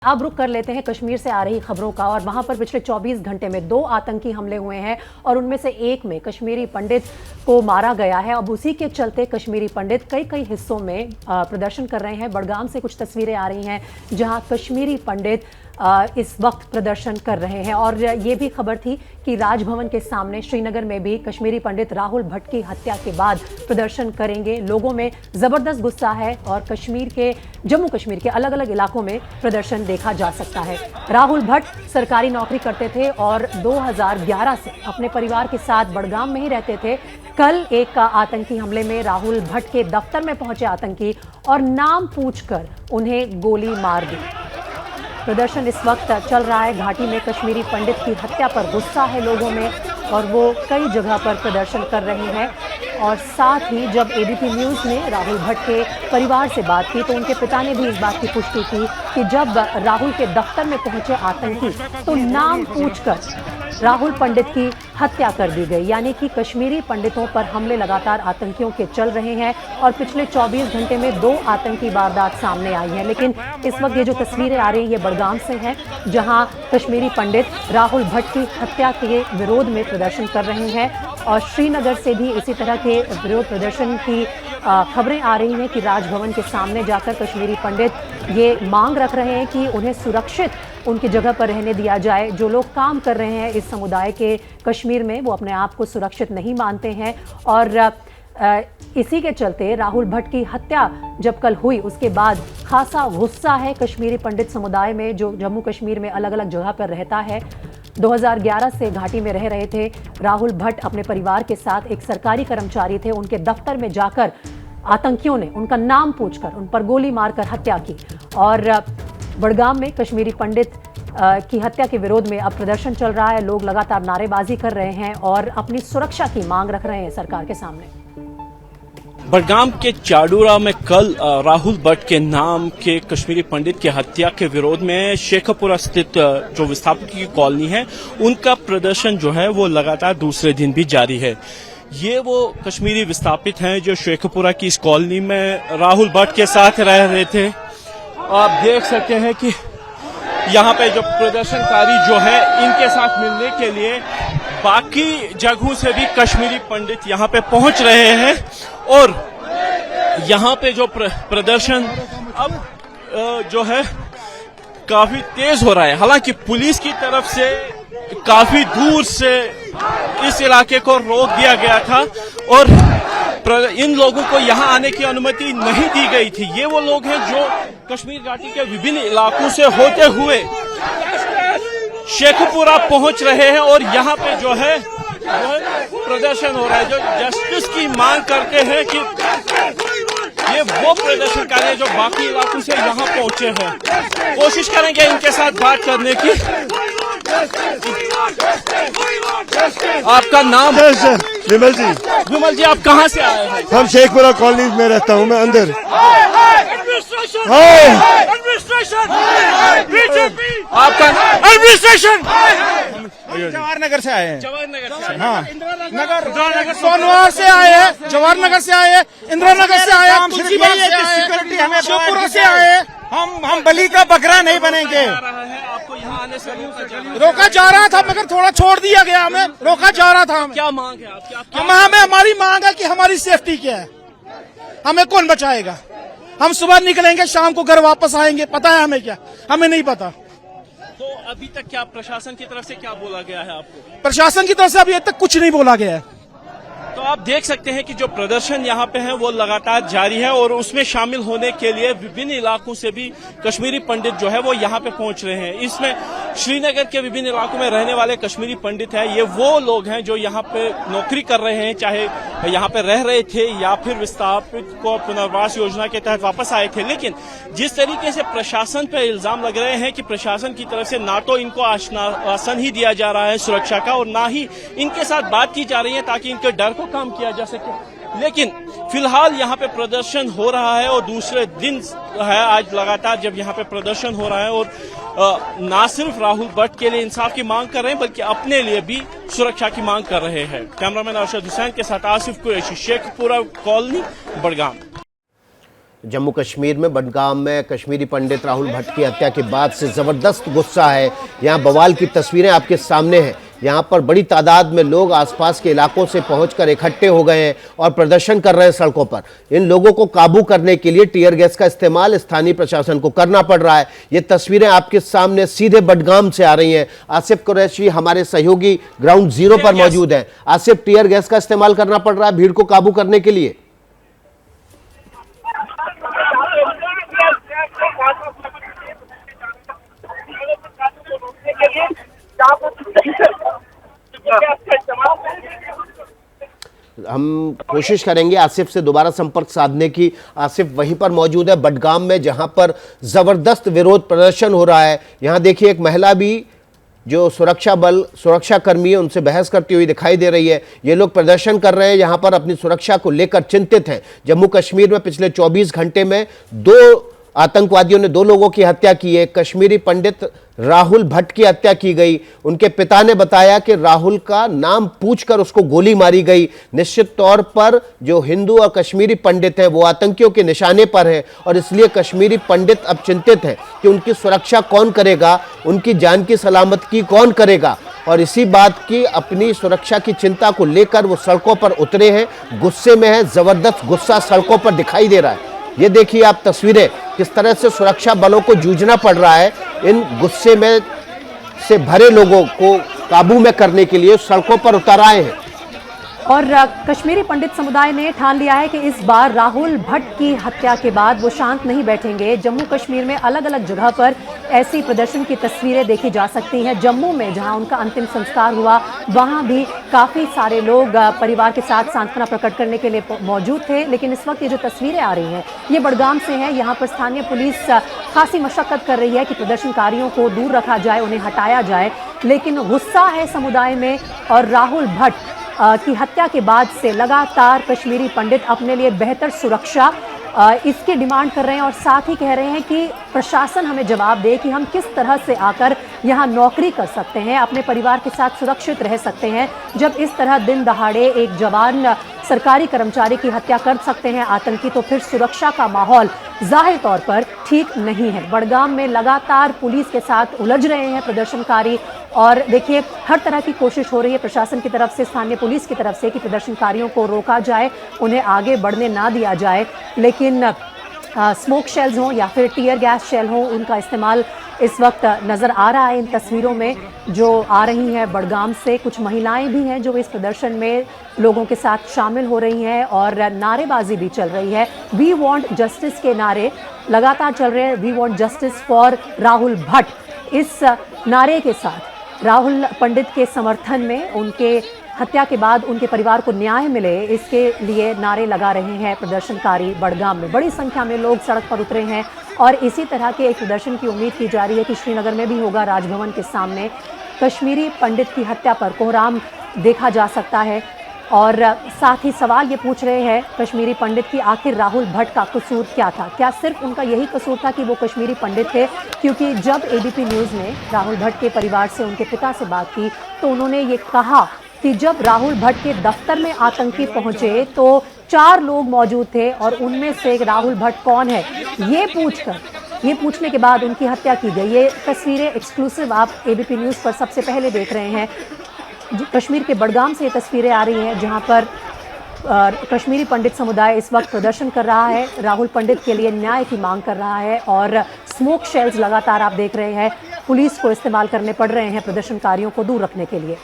अब रुक कर लेते हैं कश्मीर से आ रही खबरों का। और वहां पर पिछले 24 घंटे में 2 आतंकी हमले हुए हैं और उनमें से एक में कश्मीरी पंडित को मारा गया है। अब उसी के चलते कश्मीरी पंडित कई हिस्सों में प्रदर्शन कर रहे हैं। बड़गाम से कुछ तस्वीरें आ रही हैं जहां कश्मीरी पंडित इस वक्त प्रदर्शन कर रहे हैं। और ये भी खबर थी कि राजभवन के सामने श्रीनगर में भी कश्मीरी पंडित राहुल भट्ट की हत्या के बाद प्रदर्शन करेंगे। लोगों में जबरदस्त गुस्सा है और जम्मू कश्मीर के अलग अलग इलाकों में प्रदर्शन देखा जा सकता है। राहुल भट्ट सरकारी नौकरी करते थे और 2011 से अपने परिवार के साथ बड़गाम में ही रहते थे। कल एक आतंकी हमले में राहुल भट्ट के दफ्तर में पहुंचे आतंकी और नाम पूछकर उन्हें गोली मार दी। प्रदर्शन इस वक्त चल रहा है। घाटी में कश्मीरी पंडित की हत्या पर गुस्सा है लोगों में और वो कई जगह पर प्रदर्शन कर रहे हैं। और साथ ही जब एबीपी न्यूज़ ने राहुल भट्ट के परिवार से बात की तो उनके पिता ने भी इस बात की पुष्टि की कि जब राहुल के दफ्तर में पहुंचे आतंकी तो नाम पूछकर राहुल पंडित की हत्या कर दी गई। यानी कि कश्मीरी पंडितों पर हमले लगातार आतंकियों के चल रहे हैं और पिछले 24 घंटे में 2 आतंकी वारदात सामने आई है। लेकिन इस वक्त ये जो तस्वीरें आ रही हैं ये बड़गाम से हैं जहां कश्मीरी पंडित राहुल भट्ट की हत्या के विरोध में प्रदर्शन कर रहे हैं। और श्रीनगर से भी इसी तरह के विरोध प्रदर्शन की खबरें आ रही हैं कि राजभवन के सामने जाकर कश्मीरी पंडित ये मांग रख रहे हैं कि उन्हें सुरक्षित उनकी जगह पर रहने दिया जाए। जो लोग काम कर रहे हैं इस समुदाय के कश्मीर में वो अपने आप को सुरक्षित नहीं मानते हैं। और इसी के चलते राहुल भट्ट की हत्या जब कल हुई उसके बाद खासा गुस्सा है कश्मीरी पंडित समुदाय में जो जम्मू कश्मीर में अलग अलग जगह पर रहता है। 2011 से घाटी में रह रहे थे राहुल भट्ट। अपने परिवार के साथ एक सरकारी कर्मचारी थे। उनके दफ्तर में जाकर आतंकियों ने उनका नाम पूछकर उन पर गोली मारकर हत्या की। और बड़गाम में कश्मीरी पंडित की हत्या के विरोध में अब प्रदर्शन चल रहा है। लोग लगातार नारेबाजी कर रहे हैं और अपनी सुरक्षा की मांग रख रहे हैं सरकार के सामने। बड़गाम के चाडूरा में कल राहुल भट्ट के नाम के कश्मीरी पंडित की हत्या के विरोध में शेखपुरा स्थित जो विस्थापित की कॉलोनी है उनका प्रदर्शन जो है वो लगातार दूसरे दिन भी जारी है। ये वो कश्मीरी विस्थापित हैं जो शेखपुरा की इस कॉलोनी में राहुल भट्ट के साथ रह रहे थे। आप देख सकते हैं कि यहाँ पे जो प्रदर्शनकारी जो है इनके साथ मिलने के लिए बाकी जगहों से भी कश्मीरी पंडित यहाँ पे पहुंच रहे हैं। और यहाँ पे जो प्रदर्शन अब जो है काफी तेज हो रहा है। हालांकि पुलिस की तरफ से काफी दूर से इस इलाके को रोक दिया गया था और इन लोगों को यहाँ आने की अनुमति नहीं दी गई थी। ये वो लोग हैं जो कश्मीर घाटी के विभिन्न इलाकों से होते हुए शेखपुरा पहुंच रहे हैं और यहाँ पे जो है प्रदर्शन हो रहा है। जो जस्टिस की मांग करते हैं कि ये वो प्रदर्शनकारी हैं जो बाकी इलाकों से यहाँ पहुंचे हैं। कोशिश करेंगे इनके साथ बात करने की। आपका नाम? विमल जी। विमल जी, आप कहाँ से आए हैं? हम शेखपुरा कॉलोनी में रहता हूँ मैं अंदर। आपका एडमिनिस्ट्रेशन जवाहर नगर से आए हैं। जवाहर नगर से? हाँ, नगर सोनवार से आए हैं, जवाहर नगर से आए हैं, इंदिरा नगर से आए हैं, तुलसीबाग से आए हैं, शिवपुरा से आए हैं। हम बलि का बकरा नहीं बनेंगे। आपको यहाँ आने से रोका जा रहा था मगर थोड़ा छोड़ दिया गया। हमें रोका जा रहा था। क्या मांग है आपकी? हमें हमारी मांग है कि हमारी सेफ्टी क्या है, हमें कौन बचाएगा। हम सुबह निकलेंगे शाम को घर वापस आएंगे, पता है हमें क्या? हमें नहीं पता। तो अभी तक क्या प्रशासन की तरफ से क्या बोला गया है आपको? प्रशासन की तरफ से अभी तक कुछ नहीं बोला गया है। तो आप देख सकते हैं कि जो प्रदर्शन यहाँ पे है वो लगातार जारी है और उसमें शामिल होने के लिए विभिन्न इलाकों से भी कश्मीरी पंडित जो है वो यहाँ पे पहुंच रहे हैं। इसमें श्रीनगर के विभिन्न इलाकों में रहने वाले कश्मीरी पंडित हैं। ये वो लोग हैं जो यहाँ पे नौकरी कर रहे हैं, चाहे यहाँ पे रह रहे थे या फिर विस्थापित को पुनर्वास योजना के तहत वापस आए थे। लेकिन जिस तरीके से प्रशासन पे इल्जाम लग रहे हैं कि प्रशासन की तरफ से ना तो इनको आश्वासन ही दिया जा रहा है सुरक्षा का और ना ही इनके साथ बात की जा रही है ताकि इनके डर को काम किया जा सके। लेकिन फिलहाल यहाँ पे प्रदर्शन हो रहा है और दूसरे दिन है आज लगातार जब यहाँ पे प्रदर्शन हो रहा है और ना सिर्फ राहुल भट्ट के लिए इंसाफ की मांग कर रहे हैं बल्कि अपने लिए भी सुरक्षा की मांग कर रहे हैं। कैमरामैन अरशद हुसैन के साथ आसिफ कुरैशी, शेखपुरा कॉलोनी, बड़गाम। जम्मू कश्मीर में बडगाम में कश्मीरी पंडित राहुल भट्ट की हत्या के बाद से ज़बरदस्त गुस्सा है। यहाँ बवाल की तस्वीरें आपके सामने हैं। यहाँ पर बड़ी तादाद में लोग आसपास के इलाकों से पहुंचकर इकट्ठे हो गए हैं और प्रदर्शन कर रहे हैं सड़कों पर। इन लोगों को काबू करने के लिए टीयर गैस का इस्तेमाल स्थानीय प्रशासन को करना पड़ रहा है। ये तस्वीरें आपके सामने सीधे बडगाम से आ रही हैं। आसिफ कुरैशी हमारे सहयोगी ग्राउंड जीरो पर मौजूद हैं। आसिफ, टीयर गैस का इस्तेमाल करना पड़ रहा है भीड़ को काबू करने के लिए। हम कोशिश करेंगे आसिफ से दोबारा संपर्क साधने की। आसिफ वहीं पर मौजूद है बडगाम में, जहां पर जबरदस्त विरोध प्रदर्शन हो रहा है। यहां देखिए एक महिला भी जो सुरक्षा कर्मी है उनसे बहस करती हुई दिखाई दे रही है। ये लोग प्रदर्शन कर रहे हैं, यहां पर अपनी सुरक्षा को लेकर चिंतित हैं। जम्मू कश्मीर में पिछले 24 घंटे में 2 आतंकवादियों ने 2 लोगों की हत्या की है। कश्मीरी पंडित राहुल भट्ट की हत्या की गई। उनके पिता ने बताया कि राहुल का नाम पूछकर उसको गोली मारी गई। निश्चित तौर पर जो हिंदू और कश्मीरी पंडित हैं वो आतंकियों के निशाने पर हैं और इसलिए कश्मीरी पंडित अब चिंतित हैं कि उनकी सुरक्षा कौन करेगा, उनकी जान की सलामत की कौन करेगा। और इसी बात की अपनी सुरक्षा की चिंता को लेकर वो सड़कों पर उतरे हैं, गुस्से में है। जबरदस्त गुस्सा सड़कों पर दिखाई दे रहा है। ये देखिए आप तस्वीरें, किस तरह से सुरक्षा बलों को जूझना पड़ रहा है इन गुस्से में से भरे लोगों को काबू में करने के लिए सड़कों पर उतर आए हैं। और कश्मीरी पंडित समुदाय ने ठान लिया है कि इस बार राहुल भट्ट की हत्या के बाद वो शांत नहीं बैठेंगे। जम्मू कश्मीर में अलग अलग जगह पर ऐसी प्रदर्शन की तस्वीरें देखी जा सकती हैं। जम्मू में जहां उनका अंतिम संस्कार हुआ वहां भी काफ़ी सारे लोग परिवार के साथ सांत्वना प्रकट करने के लिए मौजूद थे। लेकिन इस वक्त ये जो तस्वीरें आ रही हैं ये बडगाम से हैं। यहाँ पर स्थानीय पुलिस खासी मशक्कत कर रही है कि प्रदर्शनकारियों को दूर रखा जाए, उन्हें हटाया जाए। लेकिन गुस्सा है समुदाय में और राहुल भट्ट की हत्या के बाद से लगातार कश्मीरी पंडित अपने लिए बेहतर सुरक्षा इसकी डिमांड कर रहे हैं और साथ ही कह रहे हैं कि प्रशासन हमें जवाब दे कि हम किस तरह से आकर यहाँ नौकरी कर सकते हैं, अपने परिवार के साथ सुरक्षित रह सकते हैं। जब इस तरह दिन दहाड़े एक जवान सरकारी कर्मचारी की हत्या कर सकते हैं आतंकी, तो फिर सुरक्षा का माहौल जाहिर तौर पर ठीक नहीं है। बडगाम में लगातार पुलिस के साथ उलझ रहे हैं प्रदर्शनकारी और देखिए हर तरह की कोशिश हो रही है प्रशासन की तरफ से, स्थानीय पुलिस की तरफ से कि प्रदर्शनकारियों को रोका जाए, उन्हें आगे बढ़ने ना दिया जाए। लेकिन स्मोक शेल्स हों या फिर टीयर गैस शेल हों, उनका इस्तेमाल इस वक्त नज़र आ रहा है इन तस्वीरों में जो आ रही हैं बडगाम से। कुछ महिलाएं भी हैं जो इस प्रदर्शन में लोगों के साथ शामिल हो रही हैं और नारेबाजी भी चल रही है। वी वांट जस्टिस के नारे लगातार चल रहे हैं। We want justice for Rahul Bhatt, इस नारे के साथ राहुल पंडित के समर्थन में उनके हत्या के बाद उनके परिवार को न्याय मिले, इसके लिए नारे लगा रहे हैं प्रदर्शनकारी बडगाम में। बड़ी संख्या में लोग सड़क पर उतरे हैं और इसी तरह के एक प्रदर्शन की उम्मीद की जा रही है कि श्रीनगर में भी होगा। राजभवन के सामने कश्मीरी पंडित की हत्या पर कोहराम देखा जा सकता है और साथ ही सवाल ये पूछ रहे हैं कश्मीरी पंडित की आखिर राहुल भट्ट का कसूर क्या था। क्या सिर्फ उनका यही कसूर था कि वो कश्मीरी पंडित थे? क्योंकि जब एबीपी न्यूज़ ने राहुल भट्ट के परिवार से, उनके पिता से बात की तो उन्होंने ये कहा कि जब राहुल भट्ट के दफ्तर में आतंकी पहुंचे तो 4 लोग मौजूद थे और उनमें से राहुल भट्ट कौन है ये पूछने के बाद उनकी हत्या की गई। ये तस्वीरें एक्सक्लूसिव आप एबीपी न्यूज़ पर सबसे पहले देख रहे हैं। कश्मीर के बडगाम से ये तस्वीरें आ रही हैं जहां पर कश्मीरी पंडित समुदाय इस वक्त प्रदर्शन कर रहा है, राहुल पंडित के लिए न्याय की मांग कर रहा है और स्मोक शेल्स लगातार आप देख रहे हैं पुलिस को इस्तेमाल करने पड़ रहे हैं प्रदर्शनकारियों को दूर रखने के लिए।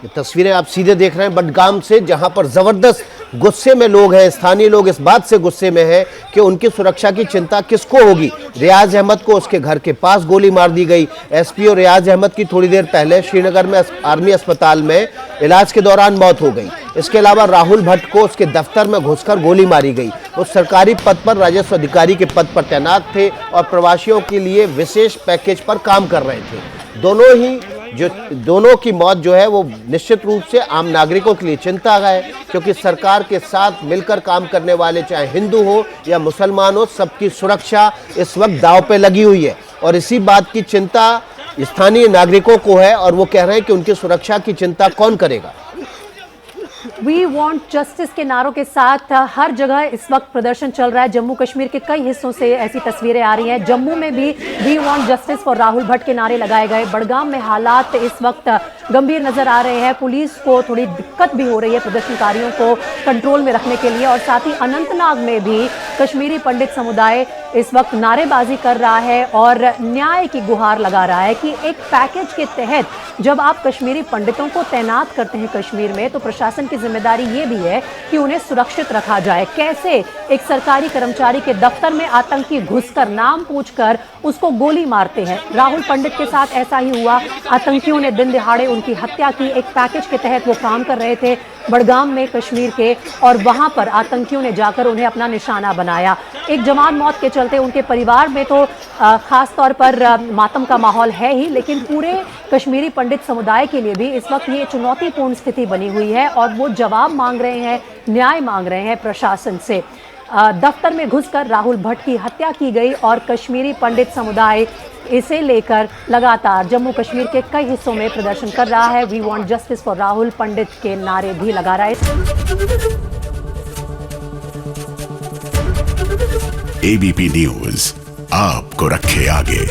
ये तस्वीरें आप सीधे देख रहे हैं बडगाम से, जहां पर जबरदस्त गुस्से में लोग हैं। स्थानीय लोग इस बात से गुस्से में हैं कि उनकी सुरक्षा की चिंता किसको होगी। रियाज अहमद को उसके घर के पास गोली मार दी गई। एसपीओ रियाज अहमद की थोड़ी देर पहले श्रीनगर में आर्मी अस्पताल में इलाज के दौरान मौत हो गई। इसके अलावा राहुल भट्ट को उसके दफ्तर में घुसकर गोली मारी गई। वो सरकारी पद पर, राजस्व अधिकारी के पद पर तैनात थे और प्रवासियों के लिए विशेष पैकेज पर काम कर रहे थे। दोनों की मौत जो है वो निश्चित रूप से आम नागरिकों के लिए चिंता है, क्योंकि सरकार के साथ मिलकर काम करने वाले चाहे हिंदू हो या मुसलमान हो, सबकी सुरक्षा इस वक्त दांव पे लगी हुई है और इसी बात की चिंता स्थानीय नागरिकों को है और वो कह रहे हैं कि उनकी सुरक्षा की चिंता कौन करेगा। वी वांट जस्टिस के नारों के साथ हर जगह इस वक्त प्रदर्शन चल रहा है। जम्मू कश्मीर के कई हिस्सों से ऐसी तस्वीरें आ रही हैं। जम्मू में भी we want justice for Rahul Bhat के नारे लगाए गए। बड़गाम में हालात इस वक्त गंभीर नजर आ रहे हैं। पुलिस को थोड़ी दिक्कत भी हो रही है प्रदर्शनकारियों को कंट्रोल में रखने के लिए। और साथ ही अनंतनाग में भी कश्मीरी पंडित समुदाय इस वक्त नारेबाजी कर रहा है और न्याय की गुहार लगा रहा है कि एक पैकेज के तहत जब आप कश्मीरी पंडितों को तैनात करते हैं कश्मीर में, तो प्रशासन की जिम्मेदारी ये भी है कि उन्हें सुरक्षित रखा जाए। कैसे एक सरकारी कर्मचारी के दफ्तर में आतंकी घुसकर नाम पूछकर उसको गोली मारते हैं। राहुल पंडित के साथ ऐसा ही हुआ। आतंकियों ने दिन दिहाड़े उनकी हत्या की। एक पैकेज के तहत वो काम कर रहे थे बड़गाम में कश्मीर के, और वहां पर आतंकियों ने जाकर उन्हें अपना निशाना बनाया। एक जवान मौत के चलते उनके परिवार में तो खास तौर पर मातम का माहौल है ही, लेकिन पूरे कश्मीरी पंडित समुदाय के लिए भी इस वक्त ये चुनौतीपूर्ण स्थिति बनी हुई है और वो जवाब मांग रहे हैं, न्याय मांग रहे हैं प्रशासन से। दफ्तर में घुसकर राहुल भट्ट की हत्या की गई और कश्मीरी पंडित समुदाय इसे लेकर लगातार जम्मू कश्मीर के कई हिस्सों में प्रदर्शन कर रहा है। We want justice for Rahul Pandit के नारे भी लगा रहा है। एबीपी न्यूज आपको रखे आगे।